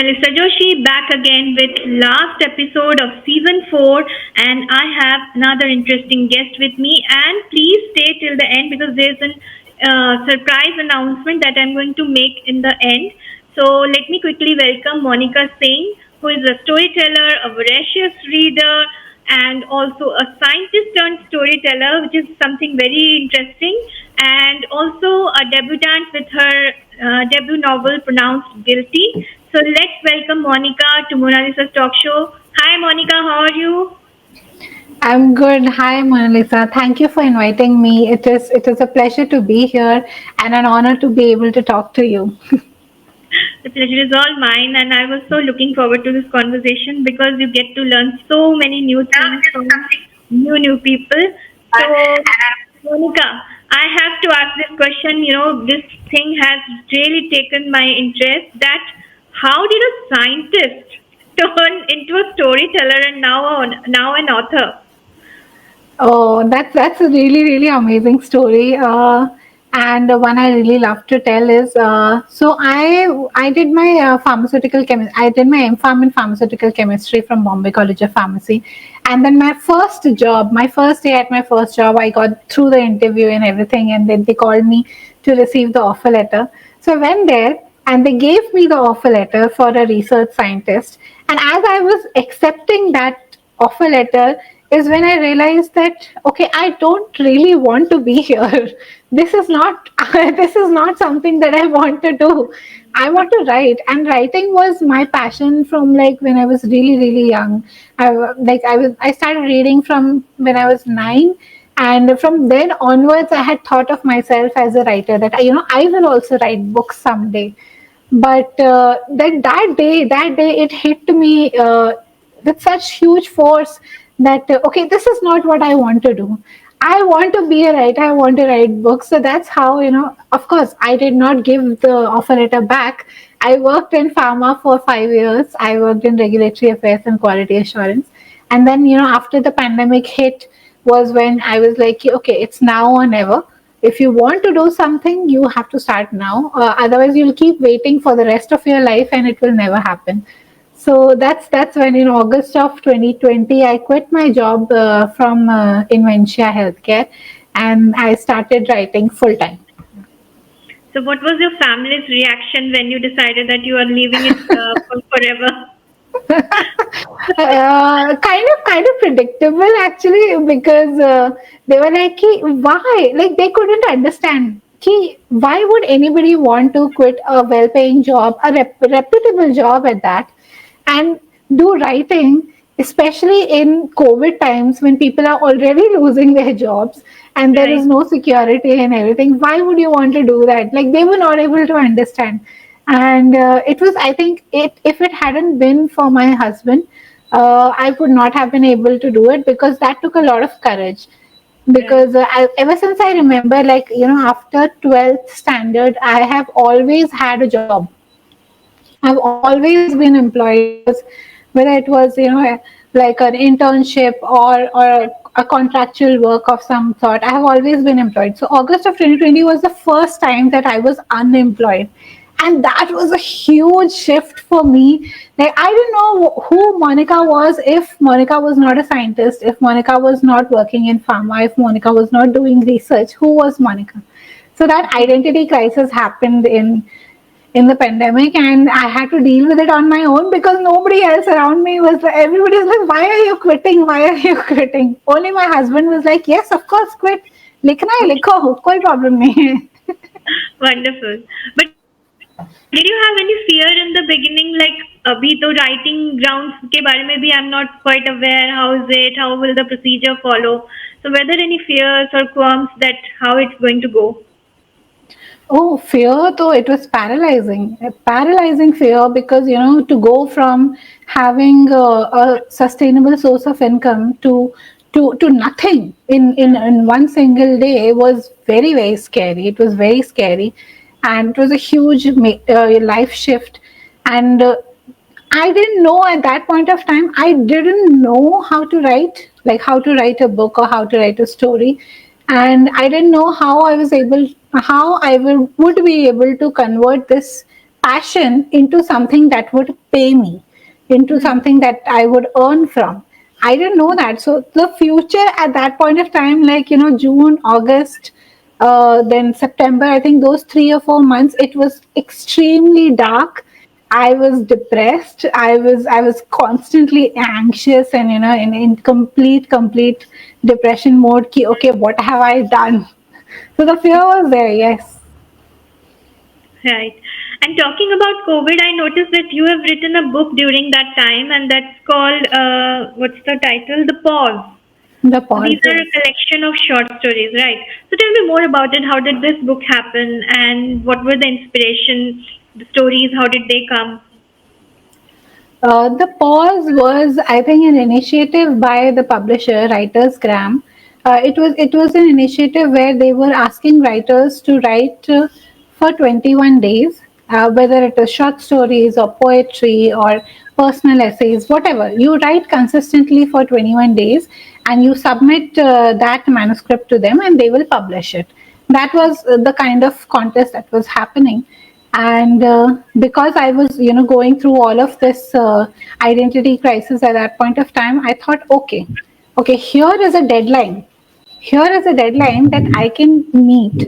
Melissa Joshi back again with last episode of season 4, and I have another interesting guest with me. And please stay till the end because there's an surprise announcement that I'm going to make in the end. So let me quickly welcome Monica Singh, who is a storyteller, a voracious reader, and also a scientist turned storyteller, which is something very interesting, and also a debutante with her debut novel pronounced Guilty. So let's welcome Monica to Mona Lisa's talk show. Hi, Monica, how are you? I'm good. Hi, Mona Lisa. Thank you for inviting me. It is a pleasure to be here and an honor to be able to talk to you. The pleasure is all mine, and I was so looking forward to this conversation because you get to learn so many new things from new people. So, Monica, I have to ask this question. This thing has really taken my interest. That how did a scientist turn into a storyteller and now an author? Oh, that's a really amazing story. And one I really love to tell is so I did my I did my MPharm in pharmaceutical chemistry from Bombay College of Pharmacy, and then my first day at my first job, I got through the interview and everything, and then they called me to receive the offer letter. So I went there, and they gave me the offer letter for a research scientist, and as I was accepting that offer letter is when I realized that okay, I don't really want to be here. This is not this is not something that I want to do. I want to write, and writing was my passion from like when I was really young. I started reading from when I was 9, and from then onwards I had thought of myself as a writer, that I will also write books someday. But that day it hit me with such huge force that okay, this is not what I want to do. I want to be a writer, I want to write books. So that's how, of course I did not give the offer letter back. I worked in pharma for 5 years. I worked in regulatory affairs and quality assurance, and then after the pandemic hit was when I was like, okay, it's now or never. If you want to do something, you have to start now. Otherwise, you'll keep waiting for the rest of your life, and it will never happen. So that's when in August of 2020, I quit my job from Inventia Healthcare, and I started writing full time. So, what was your family's reaction when you decided that you are leaving it for forever? Kind of predictable actually, because they were like, "Ki, why?" Like they couldn't understand. Ki, why would anybody want to quit a well-paying job, a reputable job at that, and do writing, especially in COVID times when people are already losing their jobs and there Right. is no security and everything? Why would you want to do that? Like they were not able to understand. And it was, I think, if it hadn't been for my husband, I would not have been able to do it, because that took a lot of courage. Right. Because ever since I remember, like after 12th standard, I have always had a job. I've always been employed. Whether it was like an internship or a contractual work of some sort, I have always been employed. So August of 2020 was the first time that I was unemployed, and that was a huge shift for me. Like I didn't know who Monica was if Monica was not a scientist, if Monica was not working in pharma, if Monica was not doing research. Who was Monica? So that identity crisis happened in the pandemic, and I had to deal with it on my own, because nobody else around me was like, everybody's like, why are you quitting, why are you quitting? Only my husband was like, yes, of course, quit, लिखना है लिखो, कोई problem नहीं है. Wonderful. But did you have any fear in the beginning? Like, abhi to writing grounds ke bare mein bhi I'm not quite aware. How is it? How will the procedure follow? So, were there any fears or qualms that how it's going to go? Oh, fear though, it was paralyzing. A paralyzing fear, because to go from having a sustainable source of income to nothing in one single day was very scary. It was very scary, and it was a huge life shift. And I didn't know at that point of time. I didn't know how to write, like how to write a book or how to write a story, and I didn't know how I was able, how I would be able to convert this passion into something that would pay me, into something that I would earn from. I didn't know that. So the future at that point of time, like, June, August, then September, I think those 3 or 4 months, it was extremely dark. I was depressed. I was constantly anxious and, in complete depression mode. Ki, okay, what have I done? So the fear was there, yes. Right. And talking about COVID, I noticed that you have written a book during that time, and that's called, what's the title? The Pause. The So pause, these are a yes. collection of short stories, right? So tell me more about it. How did this book happen, and what were the inspiration, the stories? How did they come? The pause was, I think, an initiative by the publisher, Writers Gram. It was an initiative where they were asking writers to write for 21 days, whether it is short stories or poetry or personal essays, whatever. You write consistently for 21 days and you submit that manuscript to them and they will publish it. That was the kind of contest that was happening. And because I was going through all of this identity crisis at that point of time, I thought, okay, here is a deadline, that I can meet,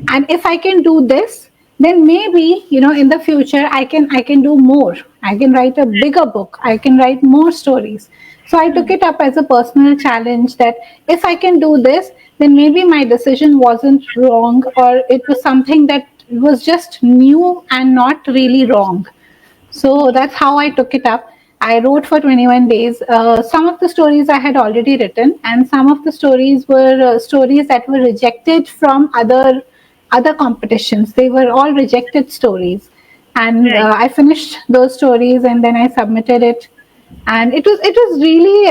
and if I can do this, then maybe in the future I can do more. I can write a bigger book, I can write more stories. So I took it up as a personal challenge that if I can do this, then maybe my decision wasn't wrong, or it was something that was just new and not really wrong. So that's how I took it up. I wrote for 21 days. Some of the stories I had already written, and some of the stories were stories that were rejected from other competitions. They were all rejected stories, and Right. I finished those stories, and then I submitted it, and it was really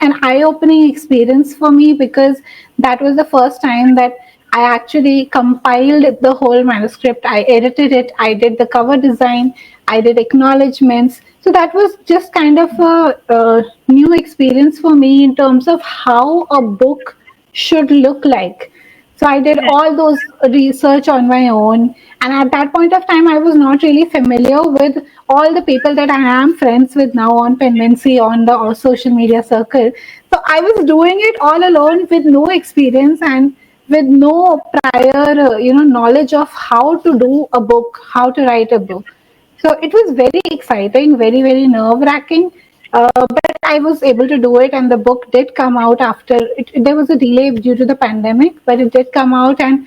an eye-opening experience for me, because that was the first time that I actually compiled the whole manuscript. I edited it, I did the cover design, I did acknowledgements. So that was just kind of a new experience for me in terms of how a book should look like. So I did Right. all those research on my own. And at that point of time, I was not really familiar with all the people that I am friends with now on Penmancy, on the social media circle. So I was doing it all alone with no experience and with no prior, knowledge of how to do a book, how to write a book. So it was very exciting, very, very nerve wracking. But I was able to do it, and the book did come out after it. There was a delay due to the pandemic, but it did come out, and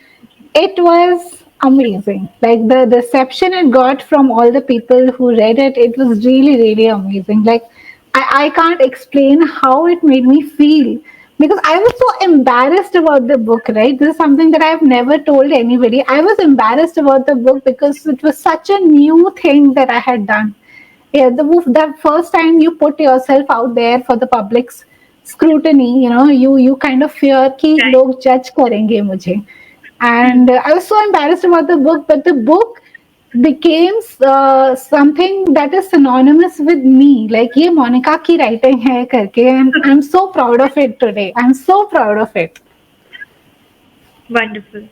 it was amazing. Like the reception it got from all the people who read it, it was really, really amazing. Like I can't explain how it made me feel, because I was so embarrassed about the book, right? This is something that I've never told anybody. I was embarrassed about the book because it was such a new thing that I had done. Yeah, the first time you put yourself out there for the public's scrutiny, you kind of fear कि Right. लोग judge करेंगे मुझे. And I was so embarrassed about the book, but the book became something that is synonymous with me. Like ये मोनिका की writing है करके, and I'm so proud of it today. I'm so proud of it. Wonderful.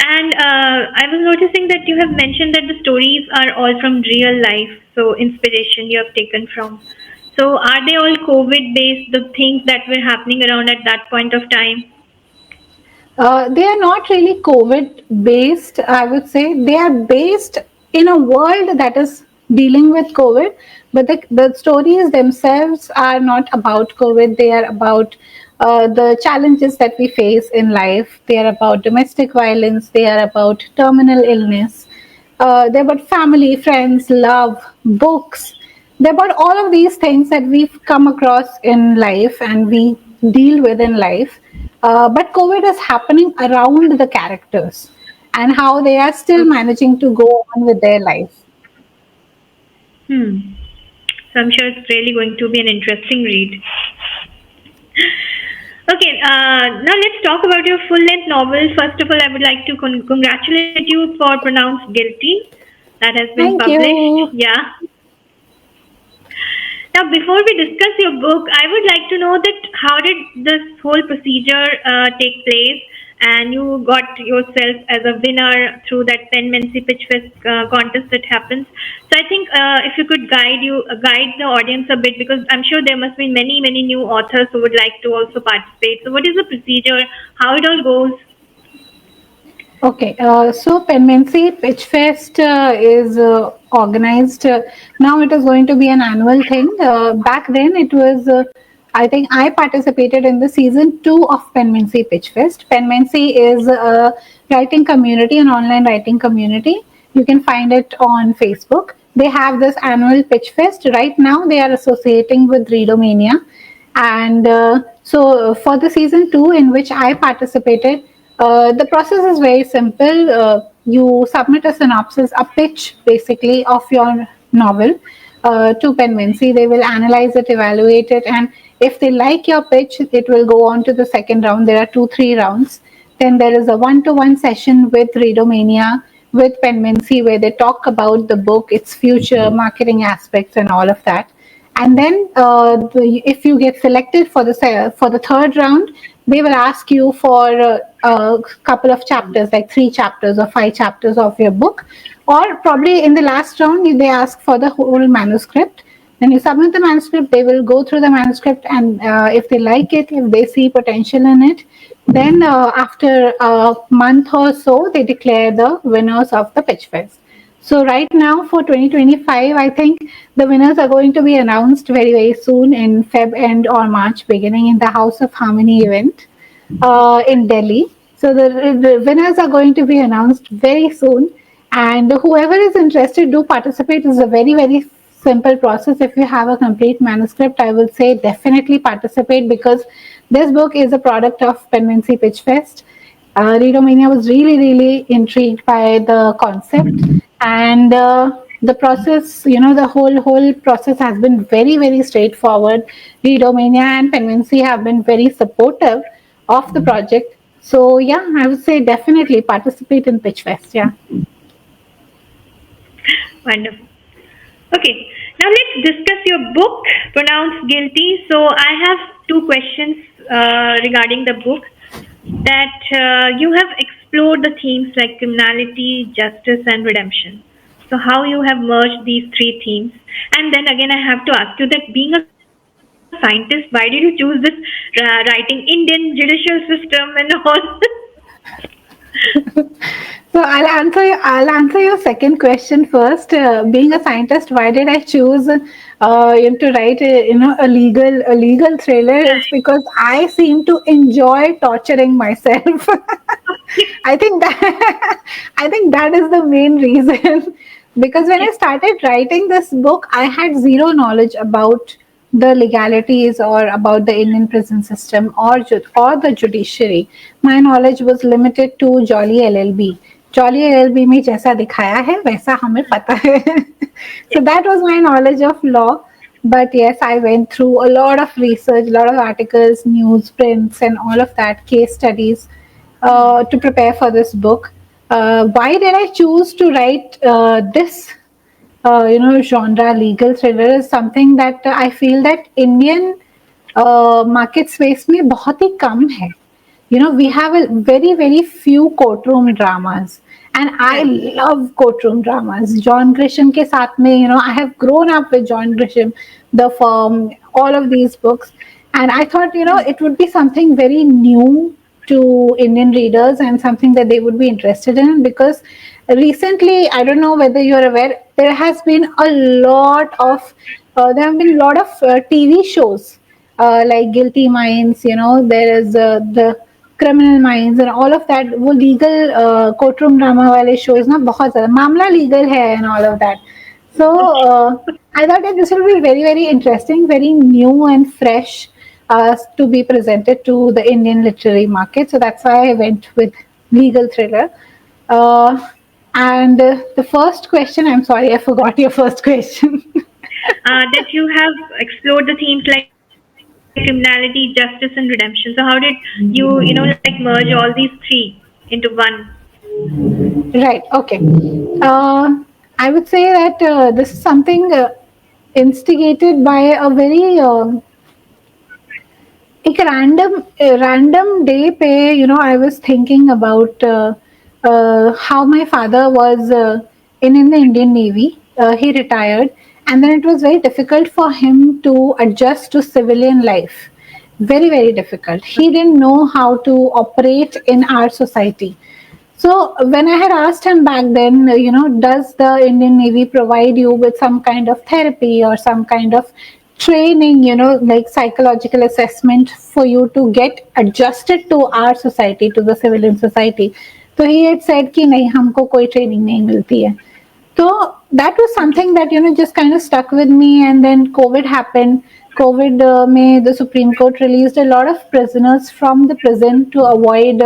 And I was noticing that you have mentioned that the stories are all from real life, so inspiration you have taken from. So are they all COVID based, the things that were happening around at that point of time? They are not really COVID based, I would say. They are based in a world that is dealing with COVID, but the stories themselves are not about COVID. They are about the challenges that we face in life. They are about domestic violence. They are about terminal illness. They're about family, friends, love, books. They're about all of these things that we've come across in life and we deal with in life. But COVID is happening around the characters and how they are still Okay. managing to go on with their life. Hmm. So I'm sure it's really going to be an interesting read. Okay, now let's talk about your full length novel. First of all, I would like to congratulate you for Pronounced Guilty. That has been Thank published. you. Yeah. Now, before we discuss your book, I would like to know that how did this whole procedure take place, and you got yourself as a winner through that Penmancy Pitch Fest contest that happens. So I think if you could guide the audience a bit, because I'm sure there must be many new authors who would like to also participate. So what is the procedure? How it all goes? Okay, so Penmancy Pitch Fest is organized. Now it is going to be an annual thing. Back then it was, I think I participated in the season 2 of Penmancy Pitch Fest. Penmancy is a writing community, an online writing community. You can find it on Facebook. They have this annual Pitch Fest. Right now they are associating with Readomania. And so for the season 2 in which I participated, the process is very simple. You submit a synopsis, a pitch basically of your novel to Penmancy. They will analyze it, evaluate it, and if they like your pitch, it will go on to the second round. There are 2-3 rounds. Then there is a one-to-one session with Readomania, with Penmancy, where they talk about the book, its future, marketing aspects, and all of that. And then, if you get selected for the third round, they will ask you for a couple of chapters, like 3 chapters or 5 chapters of your book, or probably in the last round they ask for the whole manuscript. Then you submit the manuscript. They will go through the manuscript, and if they like it, if they see potential in it, then after a month or so, they declare the winners of the Pitch Fest. So right now for 2025, I think the winners are going to be announced very soon in Feb end or March beginning in the House of Harmony event in Delhi. So the winners are going to be announced very soon, and whoever is interested, do participate. It's a very simple process. If you have a complete manuscript, I will say definitely participate, because this book is a product of Penmancy Pitch Fest. Readomania was really intrigued by the concept, and the process, the whole process has been very straightforward. Readomania and Penmancy have been very supportive of the project. So yeah, I would say definitely participate in Pitch Fest. Yeah. Wonderful. Okay, now let's discuss your book, Pronounced Guilty. So I have 2 questions regarding the book. That you have explored the themes like criminality, justice, and redemption. So how you have merged these 3 themes? And then again, I have to ask you that being a scientist, why did you choose this writing Indian judicial system and all? So I'll answer your second question first. Being a scientist, why did I choose to write a legal thriller? It's because I seem to enjoy torturing myself. I think that I think that is the main reason. Because when I started writing this book, I had zero knowledge about the legalities or about the Indian prison system or the judiciary. My knowledge was limited to Jolly LLB. Jolly LLB में जैसा दिखाया है वैसा हमें पता है. So that was my knowledge of law. But yes, I went through a lot of research, a lot of articles, newsprints, and all of that, case studies to prepare for this book. Why did I choose to write this genre legal thriller? Is something that I feel that Indian market space में बहुत ही कम है. We have a very few courtroom dramas, and I love courtroom dramas. John Grisham के साथ में, I have grown up with John Grisham, The Firm, all of these books, and I thought, it would be something very new to Indian readers and something that they would be interested in, because recently, I don't know whether you're aware, there have been a lot of TV shows like Guilty Minds. There is the Criminal Minds and all of that. वो legal courtroom drama वाले shows ना बहुत ज़्यादा मामला legal है and all of that. So I thought that this will be very interesting, very new and fresh to be presented to the Indian literary market. So that's why I went with legal thriller. And the first question, I'm sorry, I forgot your first question. That you have explored the themes like criminality, justice, and redemption. So how did you, merge all these 3 into one? Right. Okay. I would say that this is something instigated by a very एक random day पे, I was thinking about how my father was in the Indian Navy. He retired, and then it was very difficult for him to adjust to civilian life. Very, very difficult. He didn't know how to operate in our society. So when I had asked him back then, does the Indian Navy provide you with some kind of therapy or some kind of training, like psychological assessment for you to get adjusted to our society, to the civilian society? So he had said कि नहीं हमको कोई training नहीं मिलती है. So that was something that just kind of stuck with me. And then COVID happened. COVID May the Supreme Court released a lot of prisoners from the prison to avoid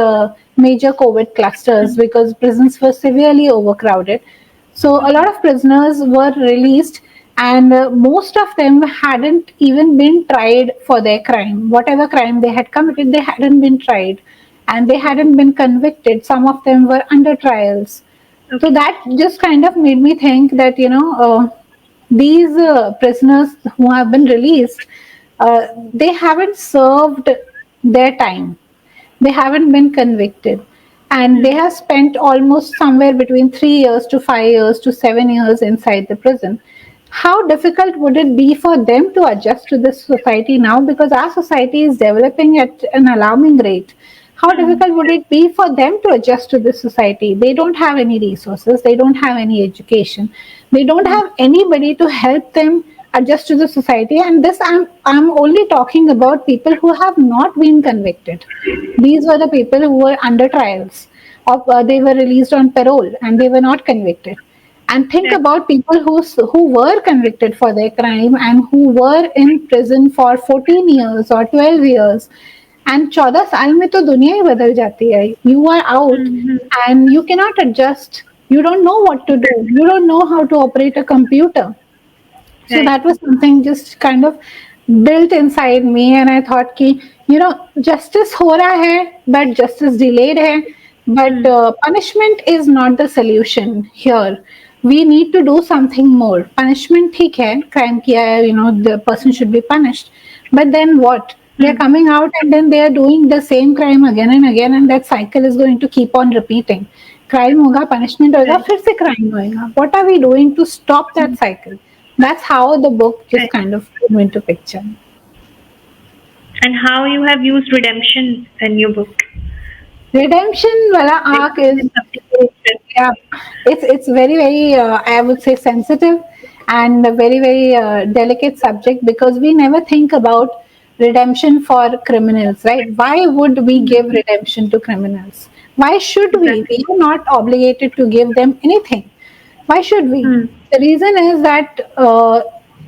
major COVID clusters because prisons were severely overcrowded. So a lot of prisoners were released, and most of them hadn't even been tried for their crime. Whatever crime they had committed, they hadn't been tried, and they hadn't been convicted. Some of them were under trials. So that just kind of made me think that these prisoners who have been released, they haven't served their time. They haven't been convicted, and they have spent almost somewhere between 3 years to 5 years to 7 years inside the prison. How difficult would it be for them to adjust to this society now? Because our society is developing at an alarming rate. How difficult would it be for them to adjust to this society? They don't have any resources, they don't have any education, they don't have anybody to help them adjust to the society. And this I'm only talking about people who have not been convicted. These were the people who were under trials, or they were released on parole and they were not convicted. And think about people who were convicted for their crime and who were in prison for 14 years or 12 years. And 14 साल में तो दुनिया ही बदल जाती है. You are out and you cannot adjust. You don't know what to do. You don't know how to operate a computer. So Right. that was something just kind of built inside me, and I thought कि justice हो रहा है, but justice delayed है. But punishment is not the solution here. We need to do something more. Punishment ठीक है, crime किया है, the person should be punished. But then what? They are coming out and then they are doing the same crime again and again, and that cycle is going to keep on repeating. Crime होगा, punishment होगा, फिर से crime होएगा. What are we doing to stop that cycle? That's how the book just Right. kind of came into picture. And how you have used redemption in your book. Redemption wala arc is, yeah, it's very, very I would say sensitive and a very, very delicate subject, because we never think about redemption for criminals, right? Why would we give redemption to criminals? Why should we? We are not obligated to give them anything. Why should we? The reason is that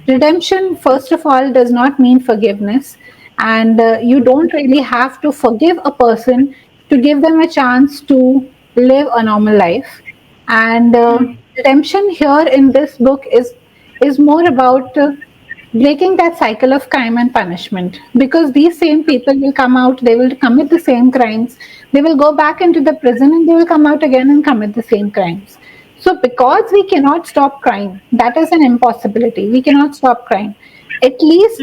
redemption, first of all, does not mean forgiveness. And you don't really have to forgive a person to give them a chance to live a normal life. And redemption here in this book is more about breaking that cycle of crime and punishment, because these same people will come out, they will commit the same crimes, they will go back into the prison, and they will come out again and commit the same crimes. So because we cannot stop crime, that is an impossibility. We cannot stop crime. At least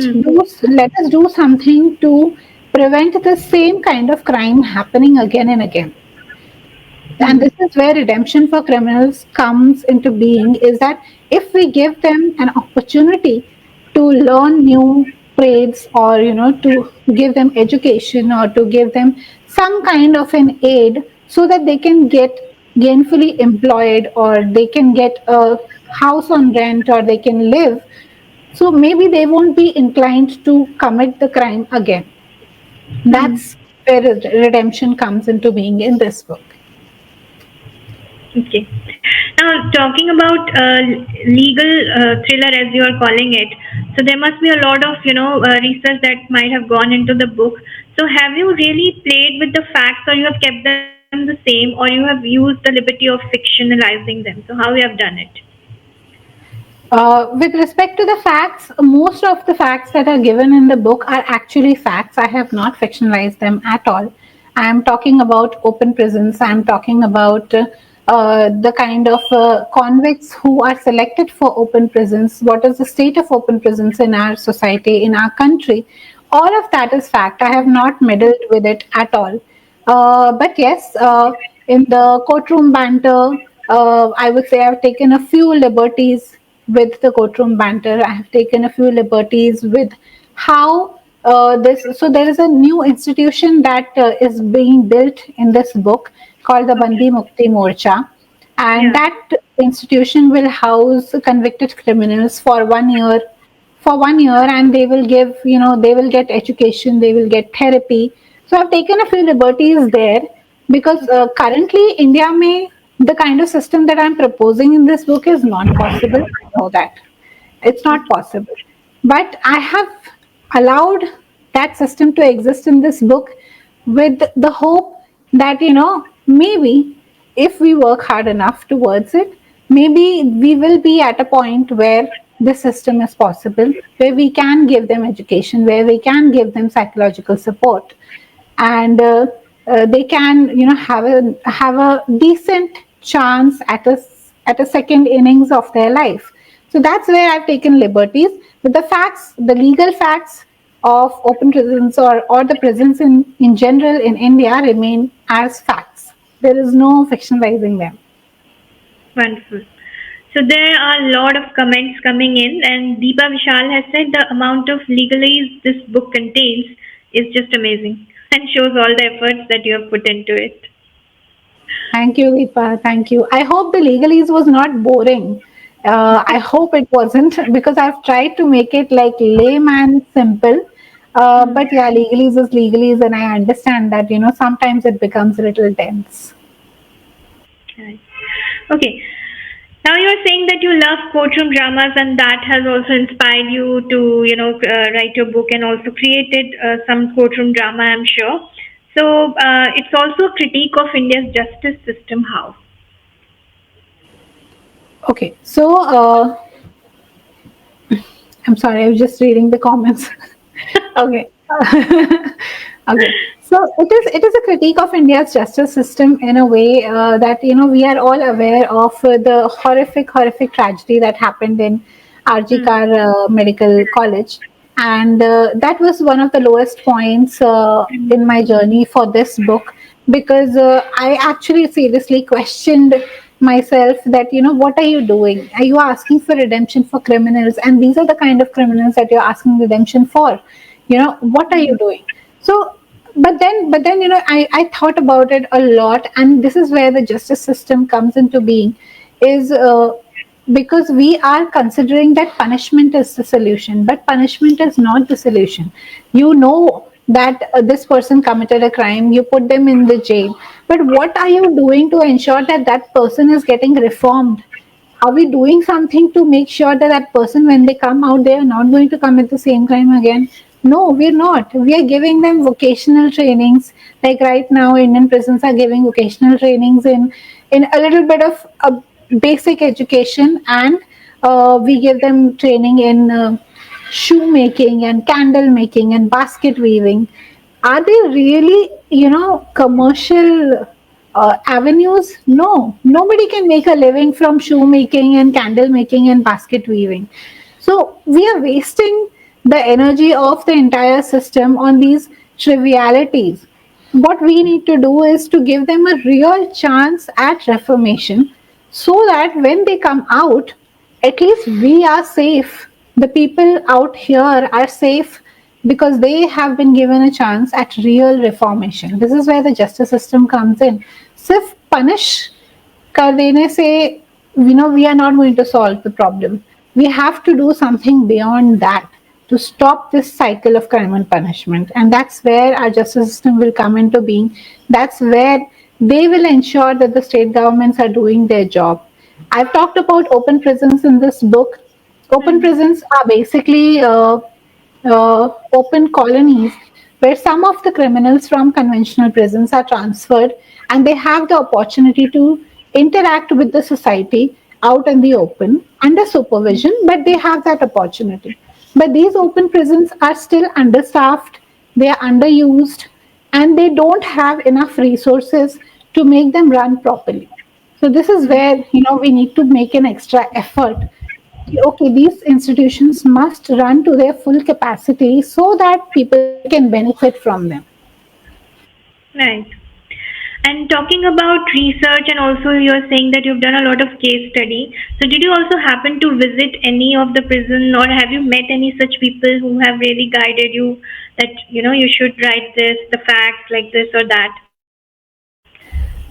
let us do something to prevent the same kind of crime happening again and again. And this is where redemption for criminals comes into being, is that if we give them an opportunity to learn new trades, or to give them education, or to give them some kind of an aid so that they can get gainfully employed, or they can get a house on rent, or they can live, so maybe they won't be inclined to commit the crime again. That's where redemption comes into being in this book. Okay. Now, talking about legal thriller, as you are calling it, so there must be a lot of research that might have gone into the book. So, have you really played with the facts, or you have kept them the same, or you have used the liberty of fictionalizing them? So, how you have done it? With respect to the facts, most of the facts that are given in the book are actually facts. I have not fictionalized them at all. I am talking about open prisons. I am talking about the kind of convicts who are selected for open prisons. What is the state of open prisons in our society, in our country? all of that is fact. I have not meddled with it at all. But yes, in the courtroom banter, I would say I've taken a few liberties with the courtroom banter. I have taken a few liberties with how this. So there is a new institution that is being built in this book called the Bandi Mukti Morcha, and Yeah. that institution will house convicted criminals for 1 year, and they will give, they will get education, they will get therapy. So I've taken a few liberties there because currently India may, the kind of system that I'm proposing in this book is not possible. I know that it's not possible, but I have allowed that system to exist in this book with the hope that, maybe if we work hard enough towards it, maybe we will be at a point where this system is possible, where we can give them education, where we can give them psychological support, and they can, have a decent chance at a second innings of their life. So that's where I've taken liberties. But the facts, the legal facts of open prisons, or the prisons in general in India, remain as facts. There is no fictionalizing them. Wonderful. So there are a lot of comments coming in, and Deepa Vishal has said the amount of legalese this book contains is just amazing and shows all the efforts that you have put into it. Thank you, Deepa. Thank you. I hope the legalese was not boring. I hope it wasn't, because I've tried to make it like layman simple. But yeah, legalese is legalese, and I understand that, sometimes it becomes a little dense. Right. Okay. Now you are saying that you love courtroom dramas, and that has also inspired you to, write your book and also created some courtroom drama, I'm sure. So it's also a critique of India's justice system. How? Okay, so I'm sorry, I was just reading the comments. Okay. Okay. So it is a critique of India's justice system in a way that, we are all aware of the horrific tragedy that happened in RG Hmm. Kar Medical College, and that was one of the lowest points in my journey for this book, because I actually seriously questioned myself that, what are you doing? Are you asking for redemption for criminals? And these are the kind of criminals that you're asking redemption for. What are you doing? So, but then, I thought about it a lot, and this is where the justice system comes into being, is because we are considering that punishment is the solution, but punishment is not the solution. That this person committed a crime, you put them in the jail, but what are you doing to ensure that that person is getting reformed? Are we doing something to make sure that that person, when they come out, they are not going to commit the same crime again? No, we're not. We are giving them vocational trainings. Like right now, Indian prisons are giving vocational trainings in a little bit of basic education, and we give them training in shoemaking and candle making and basket weaving. Are they really, commercial avenues? No, nobody can make a living from shoemaking and candle making and basket weaving. So we are wasting the energy of the entire system on these trivialities. What we need to do is to give them a real chance at reformation, so that when they come out, at least we are safe. The people out here are safe because they have been given a chance at real reformation. This is where the justice system comes in. सिर्फ punish कर देने से, we are not going to solve the problem. We have to do something beyond that to stop this cycle of crime and punishment, and that's where our justice system will come into being. That's where they will ensure that the state governments are doing their job. I've talked about open prisons in this book. Open Hmm. prisons are basically open colonies where some of the criminals from conventional prisons are transferred, and they have the opportunity to interact with the society out in the open under supervision, but they have that opportunity. But these open prisons are still understaffed, they are underused, and they don't have enough resources to make them run properly. So this is where, we need to make an extra effort okay, these institutions must run to their full capacity so that people can benefit from them. Right. And talking about research, and also you're saying that you've done a lot of case study. So, did you also happen to visit any of the prison, or have you met any such people who have really guided you that you should write this, the facts like this or that?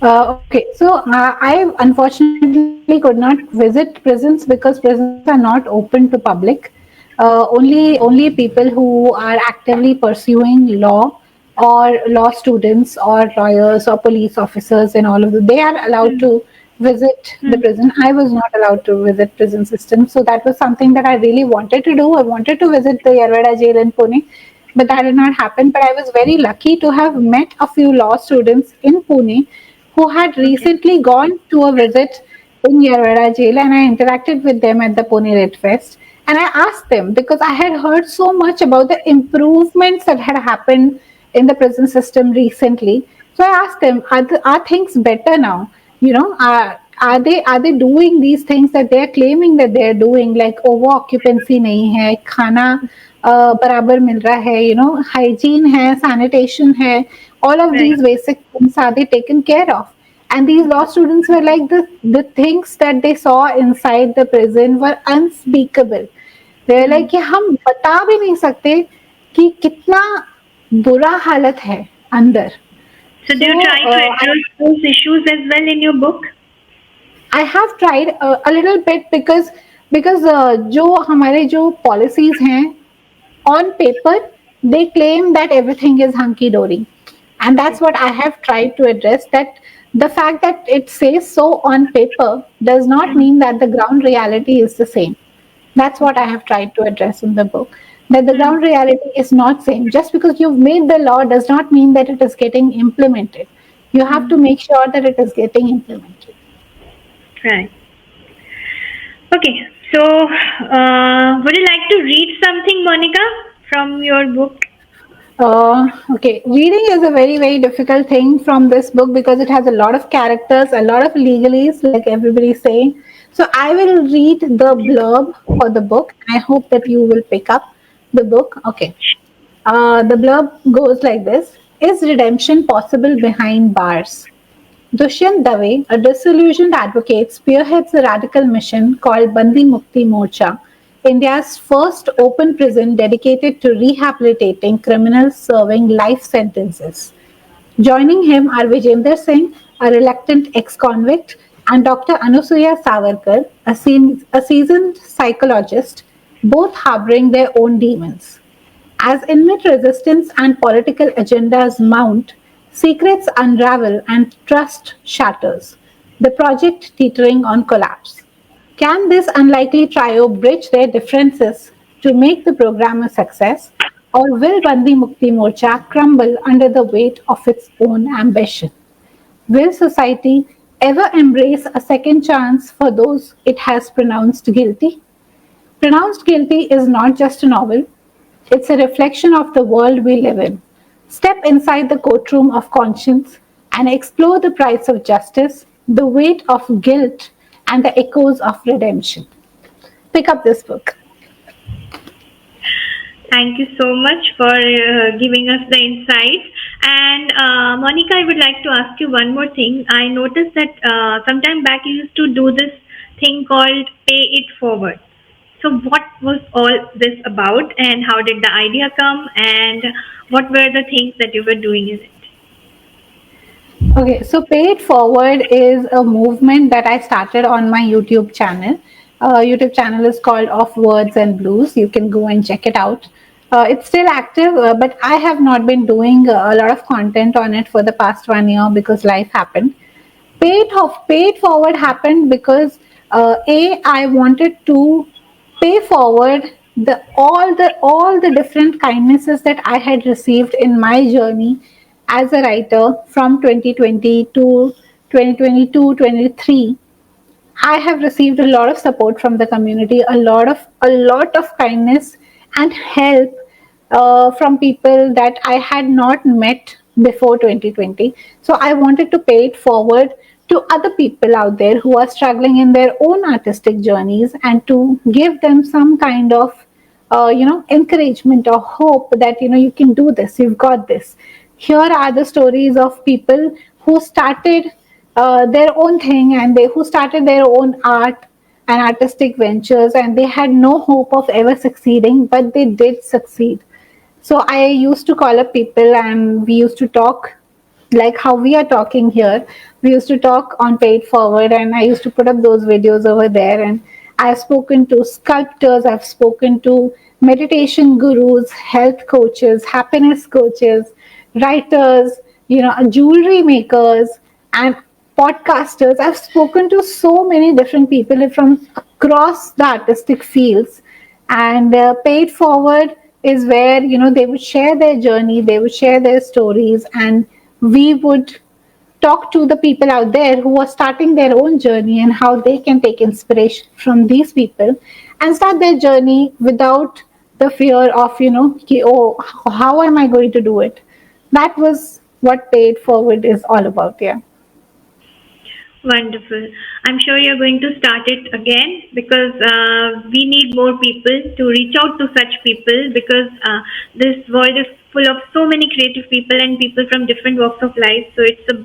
Okay, so I unfortunately could not visit prisons because prisons are not open to public. Only people who are actively pursuing law, or law students, or lawyers, or police officers, and all of them, they are allowed Hmm. to visit the Hmm. prison. I was not allowed to visit prison system, so that was something that I really wanted to do. I wanted to visit the Yarwada jail in Pune, but that did not happen. But I was very lucky to have met a few law students in Pune who had Okay. recently gone to a visit in Yarwada jail, and I interacted with them at the Pune Red Fest. And I asked them because I had heard so much about the improvements that had happened in the prison system recently. So I asked them, are things better now? Are they doing these things that they are claiming that they are doing, like over occupancy नहीं है, खाना बराबर मिल रहा है, hygiene है, sanitation है, all of Right. these basic things are they taken care of? And these law students were like, the things that they saw inside the prison were unspeakable. They were Hmm. like कि हम बता भी नहीं सकते कि कितना बुरा हालत है अंदर. So, do So you try to address those issues as well in your book? I have tried a little bit because जो हमारे जो policies हैं, on paper they claim that everything is hunky dory, and Okay. that's what I have tried to address, that the fact that it says so on paper does not Hmm. mean that the ground reality is the same. That's what I Okay. have tried to address in the book, that the Hmm. ground reality is not same. Just because you've made the law does not mean that it is getting implemented. You have Hmm. to make sure that it is getting implemented. Right. Okay. So, would you like to read something, Monica, from your book? Okay, reading is a very, very difficult thing from this book because it has a lot of characters, a lot of legalese, like everybody's saying. So I will read the Okay. blurb for the book, and I hope that you will pick up the book. Okay. The blurb goes like this: Is redemption possible behind bars? Dushyant Dave, a disillusioned advocate, spearheads a radical mission called Bandi Mukti Morcha, India's first open prison dedicated to rehabilitating criminals serving life sentences. Joining him are Vijender Singh, a reluctant ex-convict, and Dr. Anusuya Savarkar, a seasoned psychologist, both harboring their own demons. As inmate resistance and political agendas mount, secrets unravel and trust shatters, the project teetering on collapse. Can this unlikely trio bridge their differences to make the program a success, or will Bandi Mukti Morcha crumble under the weight of its own ambition? Will society ever embrace a second chance for those it has pronounced guilty? Pronounced Guilty is not just a novel, it's a reflection of the world we live in. Step inside the courtroom of conscience and explore the price of justice, the weight of guilt, and the echoes of redemption. Pick up this book. Thank you so much for giving us the insights. And Monica, I would like to ask you one more thing. I noticed that sometime back you used to do this thing called Pay It Forward. So, what was all this about, and how did the idea come, and what were the things that you were doing in it? Okay, so Pay It Forward is a movement that I started on my YouTube channel. YouTube channel is called Of Words and Blues. You can go and check it out. It's still active, but I have not been doing a lot of content on it for the past 1 year because life happened. Pay It Forward happened because I wanted to pay forward the different kindnesses that I had received in my journey as a writer from 2020 to 2022 23. I have received a lot of support from the community, a lot of kindness and help from people that I had not met before 2020. So I wanted to pay it forward to other people out there who are struggling in their own artistic journeys, and to give them some kind of encouragement or hope that you can do this, you've got this. Here are the stories of people who started their own thing, and they who started their own art and artistic ventures, and they had no hope of ever succeeding, but they did succeed. So I used to call up people, and we used to talk like how we are talking here. We used to talk on Paid Forward, and I used to put up those videos over there. And I've spoken to sculptors, I've spoken to meditation gurus, health coaches, happiness coaches, writers, jewelry makers, and podcasters. I've spoken to so many different people from across the artistic fields, and Paid Forward is where they would share their journey, they would share their stories, and we would talk to the people out there who are starting their own journey, and how they can take inspiration from these people and start their journey without the fear of oh, how am I going to do it. That was what Paid Forward is all about. Yeah. Wonderful. I'm sure you're going to start it again because we need more people to reach out to such people, because this world is full of so many creative people and people from different walks of life. So it's a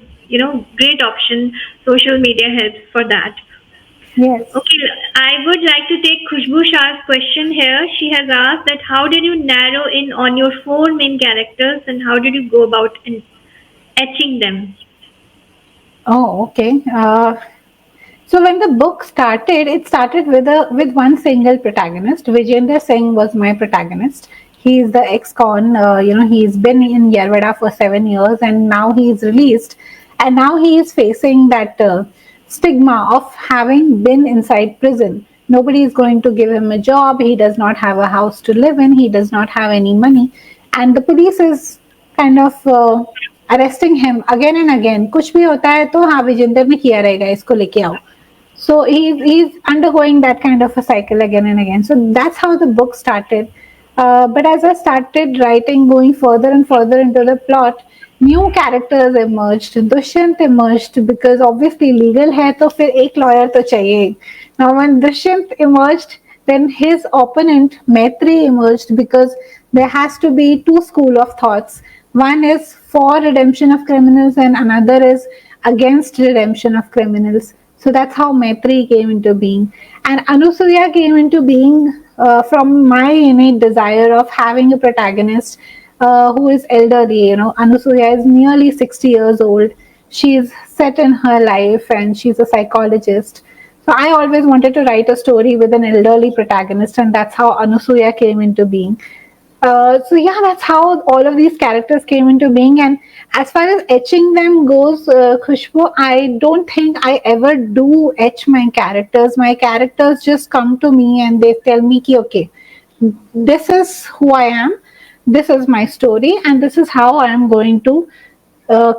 great option. Social media helps for that. Yes. Okay, I would like to take Khushbu Shah's question here. She has asked that how did you narrow in on your four main characters, and how did you go about etching them? Oh, okay. So when the book started, it started with one single protagonist. Vijender Singh was my protagonist. He is the ex-con. He's been in Yerwada for 7 years, and now he is released, and now he is facing that stigma of having been inside prison. Nobody is going to give him a job. He does not have a house to live in. He does not have any money, and the police is kind of arresting him again and again. कुछ भी होता है तो हाँ विजेंद्र ने किया रहेगा, इसको लेके आओ. So he's undergoing that kind of a cycle again and again. So that's how the book started. But as I started writing, going further and further into the plot, new characters emerged. Dushyant emerged because obviously legal है तो फिर एक lawyer तो चाहिए. Now when Dushyant emerged, then his opponent Maitri emerged, because there has to be two school of thoughts. One is for redemption of criminals, and another is against redemption of criminals. So that's how Maitri came into being. And Anusuya came into being from my innate desire of having a protagonist who is elderly. Anusuya is nearly 60 years old. She's set in her life, and she's a psychologist. So I always wanted to write a story with an elderly protagonist, and that's how Anusuya came into being. So yeah, that's how all of these characters came into being. And as far as etching them goes, Khushbu, I don't think I ever do etch my characters. My characters just come to me and they tell me, ki, okay, this is who I am, this is my story, and this is how I am going to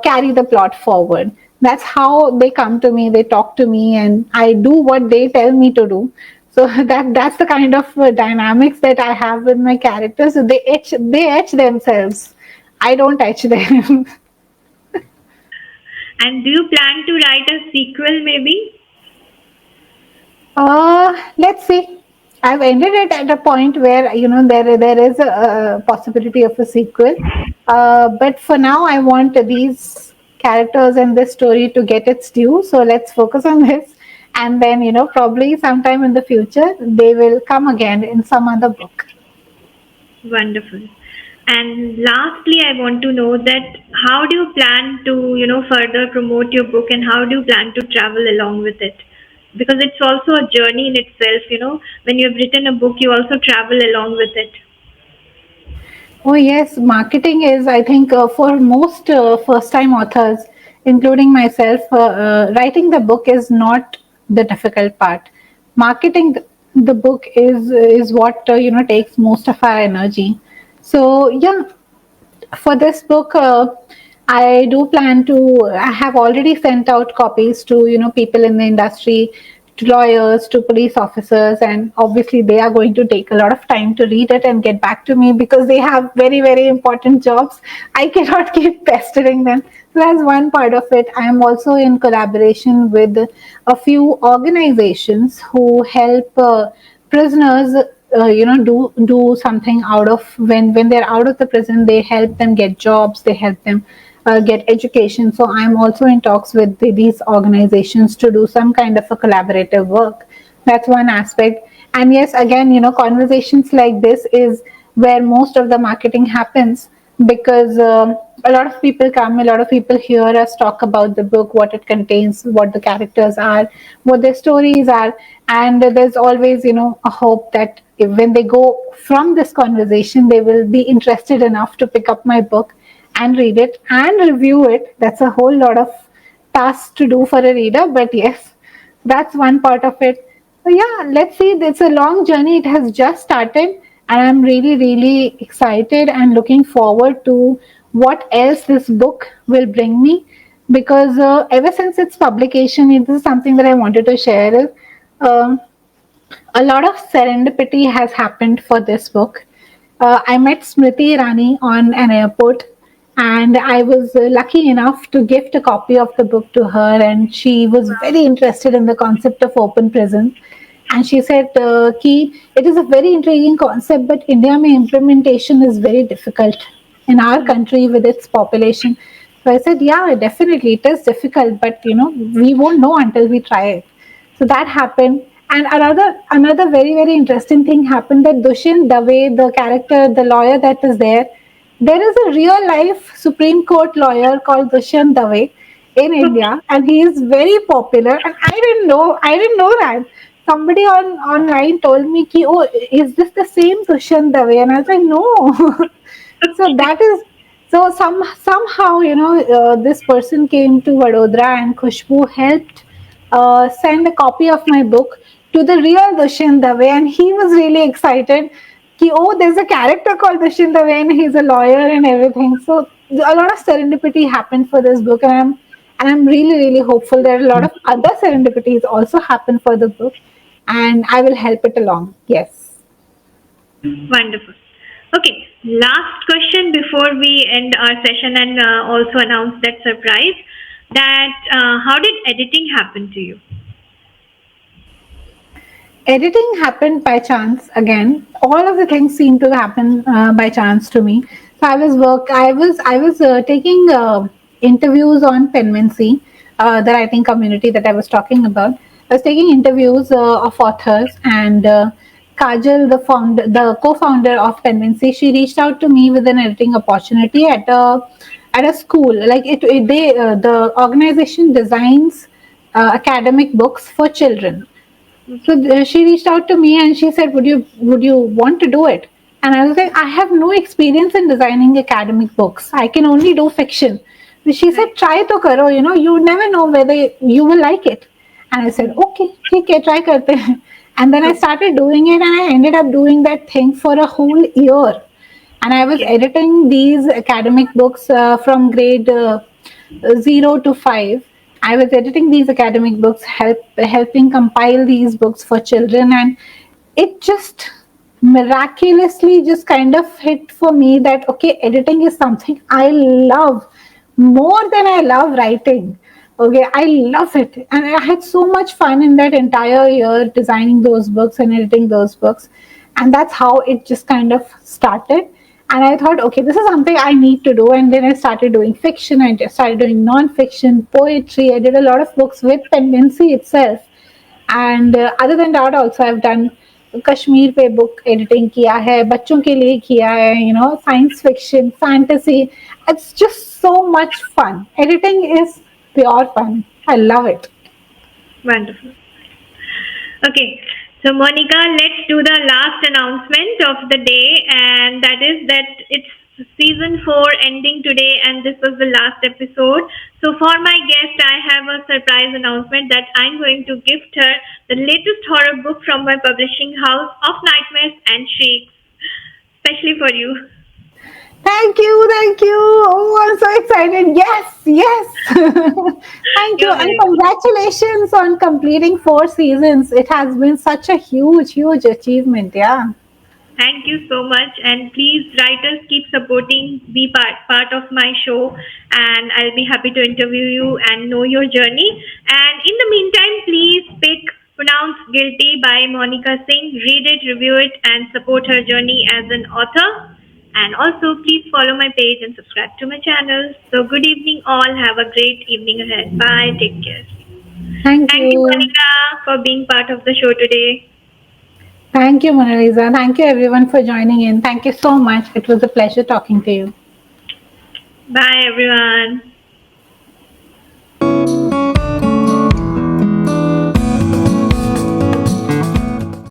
carry the plot forward. That's how they come to me, they talk to me, and I do what they tell me to do. So that's the kind of dynamics that I have with my characters. So they etch themselves. I don't etch them. And do you plan to write a sequel maybe? Let's see. I've ended it at a point where there is a possibility of a sequel. But for now, I want these characters and this story to get its due. So let's focus on this, and then probably sometime in the future they will come again in some other book. Wonderful. And lastly, I want to know that how do you plan to, further promote your book, and how do you plan to travel along with it? Because it's also a journey in itself. When you've written a book, you also travel along with it. Oh yes, marketing is, I think, for most first-time authors, including myself, writing the book is not the difficult part. Marketing the book is what takes most of our energy. So yeah, for this book, I have already sent out copies to people in the industry lawyers to police officers, and obviously they are going to take a lot of time to read it and get back to me because they have very, very important jobs. I cannot keep pestering them. So that's one part of it. I am also in collaboration with a few organizations who help prisoners, do something out of when they're out of the prison. They help them get jobs, they help them get education. So I'm also in talks with these organizations to do some kind of a collaborative work. That's one aspect. And yes, again, conversations like this is where most of the marketing happens, because a lot of people come, a lot of people hear us talk about the book, what it contains, what the characters are, what their stories are. And there's always, a hope that when they go from this conversation, they will be interested enough to pick up my book and read it and review it. That's a whole lot of tasks to do for a reader, but yes, that's one part of it. So yeah, let's see. It's a long journey. It has just started, and I'm really, really excited and looking forward to what else this book will bring me. Because ever since its publication, this is something that I wanted to share. Is um, a lot of serendipity has happened for this book. I met Smriti Irani on an airport, and I was lucky enough to gift a copy of the book to her, and she was very interested in the concept of open prison. And she said, Ki, it is a very intriguing concept, but India mein implementation is very difficult in our country with its population. So I said, yeah, definitely it is difficult, but we won't know until we try it. So that happened. And another very, very interesting thing happened, that Dushyant Dave, the character, the lawyer that is there is a real life Supreme Court lawyer called Dushyant Dave in India, and he is very popular. And I didn't know that. Somebody online told me, ki, oh, is this the same Dushyant Dave? And I was like, no. So that is, so somehow, this person came to Vadodara, and Khushbu helped send a copy of my book to the real Dushyant Dave, and he was really excited. Ki, oh, there's a character called Dushyant Dave, and he's a lawyer and everything. So a lot of serendipity happened for this book, and I'm really, really hopeful that a lot of other serendipities also happen for the book, and I will help it along. Yes. Wonderful. Okay, last question before we end our session and also announce that surprise. That how did editing happen to you? Editing happened by chance again. All of the things seem to happen by chance to me. So I was taking interviews on Penmancy, the writing community that I was talking about. I was taking interviews of authors, and Kajal, the co-founder of Penmancy, she reached out to me with an editing opportunity at a school. Like the organization designs academic books for children. So she reached out to me and she said, "Would you want to do it?" And I was like, "I have no experience in designing academic books. I can only do fiction." So she said, "Try to karo. You never know whether you will like it." And I said, "Okay, ठीक है, try करते हैं." And then I started doing it, and I ended up doing that thing for a whole year. And I was editing these academic books from grade 0 to 5. I was editing these academic books, helping compile these books for children, and it just miraculously just kind of hit for me that okay, editing is something I love more than I love writing. Okay, I love it, and I had so much fun in that entire year designing those books and editing those books, and that's how it just kind of started. And I thought, okay, this is something I need to do. And then I started doing fiction. I just started doing non-fiction, poetry. I did a lot of books with Penmancy itself. And other than that, also I've done Kashmir पे book editing किया है, बच्चों के लिए किया है, science fiction, fantasy. It's just so much fun. Editing is pure fun. I love it. Wonderful. Okay, so Monica, let's do the last announcement of the day, and that is that it's season 4 ending today, and this was the last episode. So, for my guest, I have a surprise announcement that I'm going to gift her the latest horror book from my publishing house, Of Nightmares and Shrieks, especially for you. Thank you, thank you. Oh, I'm so excited. Yes, yes. Thank you. You're And very congratulations on completing 4 seasons. It has been such a huge, huge achievement. Yeah. Thank you so much, and please, writers, keep supporting. Be part of my show, and I'll be happy to interview you and know your journey. And in the meantime, please pick "Pronounce Guilty" by Monica Singh. Read it, review it, and support her journey as an author. And also, please follow my page and subscribe to my channel. So, good evening, all. Have a great evening ahead. Bye. Take care. Thank Thank you, you. Monica, for being part of the show today. Thank you, Mona Lisa. Thank you, everyone, for joining in. Thank you so much. It was a pleasure talking to you. Bye, everyone.